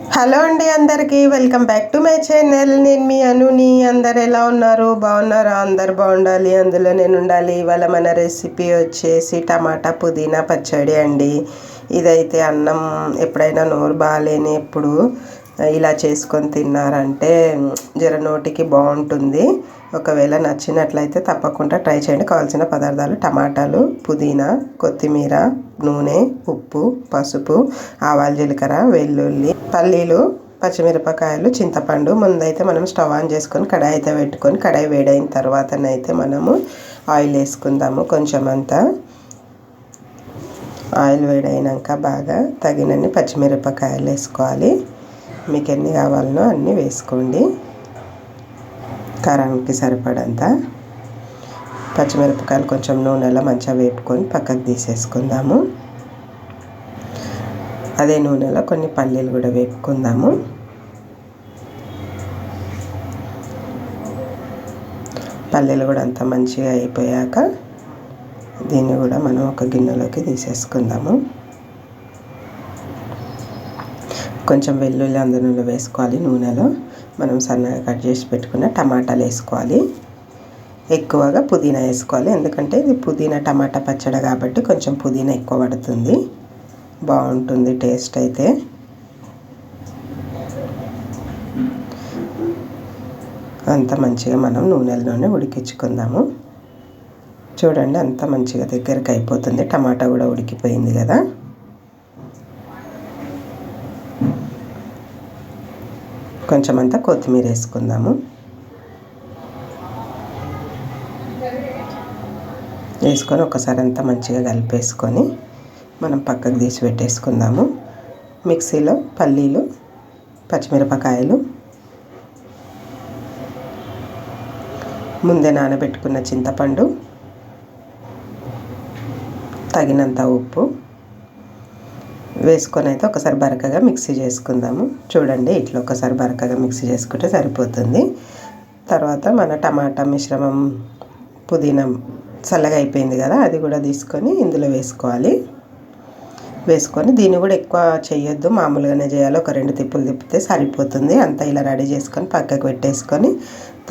Hello అండి, అందరికీ welcome back to my channel. నేను మీ అనుని. అందరు ఎలా ఉన్నారు? బాగున్నారా? అందరు బాగుండాలి, అందులో నేను ఉండాలి. ఇవాళ మన రెసిపీ వచ్చేసి టమాటా పుదీనా పచ్చడి అండి. ఇదైతే అన్నం ఎప్పుడైనా నోరు బాగాలేని ఎప్పుడు ఇలా చేసుకొని తిన్నారంటే జర నోటికి బాగుంటుంది. ఒకవేళ నచ్చినట్లయితే తప్పకుండా ట్రై చేయండి. కావాల్సిన పదార్థాలు: టమాటాలు, పుదీనా, కొత్తిమీర, నూనె, ఉప్పు, పసుపు, ఆవాలు, జీలకర్ర, వెల్లుల్లి, పల్లీలు, పచ్చిమిరపకాయలు, చింతపండు. ముందైతే మనం స్టవ్ ఆన్ చేసుకొని కడాయి అయితే పెట్టుకొని, కడాయి వేడైన తర్వాతనైతే మనము ఆయిల్ వేసుకుందాము. కొంచెం అంతా ఆయిల్ వేడైనాక బాగా తగినన్ని పచ్చిమిరపకాయలు వేసుకోవాలి. మీకు ఎన్ని కావాలనో అన్నీ వేసుకోండి. కారానికి సరిపడంత పచ్చిమిరపకాయలు కొంచెం నూనెలో మంచిగా వేపుకొని పక్కకు తీసేసుకుందాము. అదే నూనెలో కొన్ని పల్లీలు కూడా వేపుకుందాము. పల్లీలు కూడా అంత మంచిగా అయిపోయాక దీన్ని కూడా మనం ఒక గిన్నెలోకి తీసేసుకుందాము. కొంచెం వెల్లుల్లి అందులో వేసుకోవాలి. నూనెలో మనం సన్నగా కట్ చేసి పెట్టుకున్న టమాటాలు వేసుకోవాలి. ఎక్కువగా పుదీనా వేసుకోవాలి, ఎందుకంటే ఇది పుదీనా టమాటా పచ్చడి కాబట్టి కొంచెం పుదీనా ఎక్కువ పడుతుంది, బాగుంటుంది టేస్ట్ అయితే. అంత మంచిగా మనం నూనెలోనే ఉడికించుకుందాము. చూడండి, అంత మంచిగా దగ్గరికి అయిపోతుంది. టమాటా కూడా ఉడికిపోయింది కదా. కొంచెం అంతా కొత్తిమీర వేసుకుందాము. వేసుకొని ఒకసారి అంతా మంచిగా కలిపేసుకొని మనం పక్కకు తీసి పెట్టేసుకుందాము. మిక్సీలో పల్లీలు, పచ్చిమిరపకాయలు, ముందే నానబెట్టుకున్న చింతపండు, తగినంత ఉప్పు వేసుకొని అయితే ఒకసారి బరకగా మిక్సీ చేసుకుందాము. చూడండి, ఇట్లా ఒకసారి బరకగా మిక్సీ చేసుకుంటే సరిపోతుంది. తర్వాత మన టమాటా మిశ్రమం, పుదీనా చల్లగా అయిపోయింది కదా, అది కూడా తీసుకొని ఇందులో వేసుకోవాలి. వేసుకొని దీన్ని కూడా ఎక్కువ చేయొద్దు, మామూలుగానే చేయాలి. ఒక 2 తిప్పులు తిప్పితే సరిపోతుంది. అంతా ఇలా రెడీ చేసుకొని పక్కకు పెట్టేసుకొని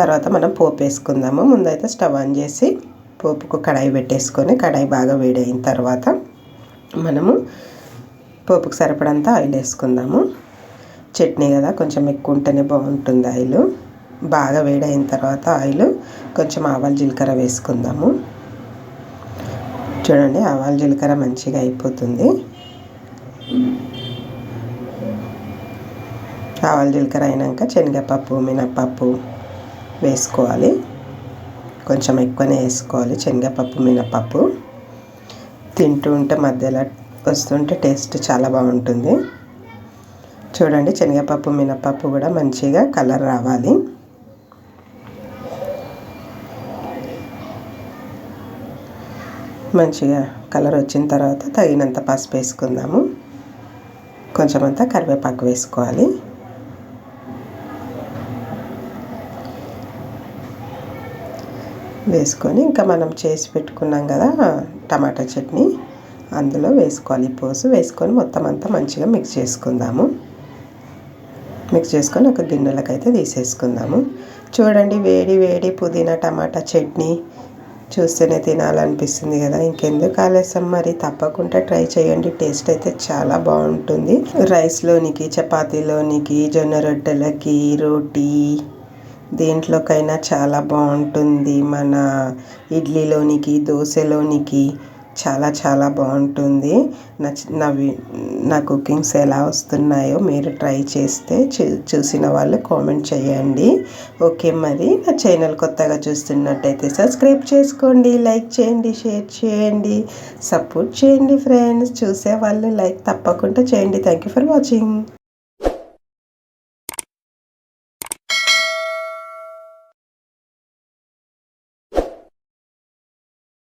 తర్వాత మనం పోపు వేసుకుందాము. ముందైతే స్టవ్ ఆన్ చేసి పోపుకు కడాయి పెట్టేసుకొని, కడాయి బాగా వేడైన తర్వాత మనము పోపుకు సరిపడంత ఆయిల్ వేసుకుందాము. చట్నీ కదా, కొంచెం ఎక్కువ ఉంటేనే బాగుంటుంది ఆయిల్. బాగా వేడైన తర్వాత ఆయిల్ కొంచెం ఆవాలు జీలకర్ర వేసుకుందాము. చూడండి, ఆవాలు జీలకర్ర మంచిగా అయిపోతుంది. ఆవాలు జీలకర్ర అయినాక శనగపప్పు, మినపప్పు వేసుకోవాలి. కొంచెం ఎక్కువనే వేసుకోవాలి శనగపప్పు, మినపప్పు. తింటూ ఉంటే మధ్యలో వస్తుంటే టేస్ట్ చాలా బాగుంటుంది. చూడండి, శనగపప్పు, మినపప్పు కూడా మంచిగా కలర్ రావాలి. మంచిగా కలర్ వచ్చిన తర్వాత తగినంత పసుపు వేసుకుందాము. కొంచెం అంతా కరివేపాకు వేసుకోవాలి. వేసుకొని ఇంకా మనం చేసి పెట్టుకున్నాం కదా టమాటా చట్నీ, అందులో వేసుకోవాలి. పోసు వేసుకొని మొత్తం అంతా మంచిగా మిక్స్ చేసుకుందాము. మిక్స్ చేసుకొని ఒక గిన్నెలకు అయితే తీసేసుకుందాము. చూడండి, వేడి వేడి పుదీనా టమాటా చట్నీ చూస్తేనే తినాలనిపిస్తుంది కదా. ఇంకెందుకు ఆలస్యం, మరి తప్పకుండా ట్రై చేయండి. టేస్ట్ అయితే చాలా బాగుంటుంది. రైస్లోనికి, చపాతీలోనికి, జొన్న రొట్టెలకి, రోటీ దేంట్లోకైనా చాలా బాగుంటుంది. మన ఇడ్లీలోనికి, దోశలోనికి చాలా చాలా బాగుంటుంది. నా కుకింగ్స్ ఎలా వస్తున్నాయో మీరు ట్రై చేస్తే చూసిన వాళ్ళు కామెంట్ చేయండి. ఓకే, మరి నా ఛానల్ కొత్తగా చూస్తున్నట్టయితే సబ్స్క్రైబ్ చేసుకోండి, లైక్ చేయండి, షేర్ చేయండి, సపోర్ట్ చేయండి ఫ్రెండ్స్. చూసే వాళ్ళు లైక్ తప్పకుండా చేయండి. Thank you for watching.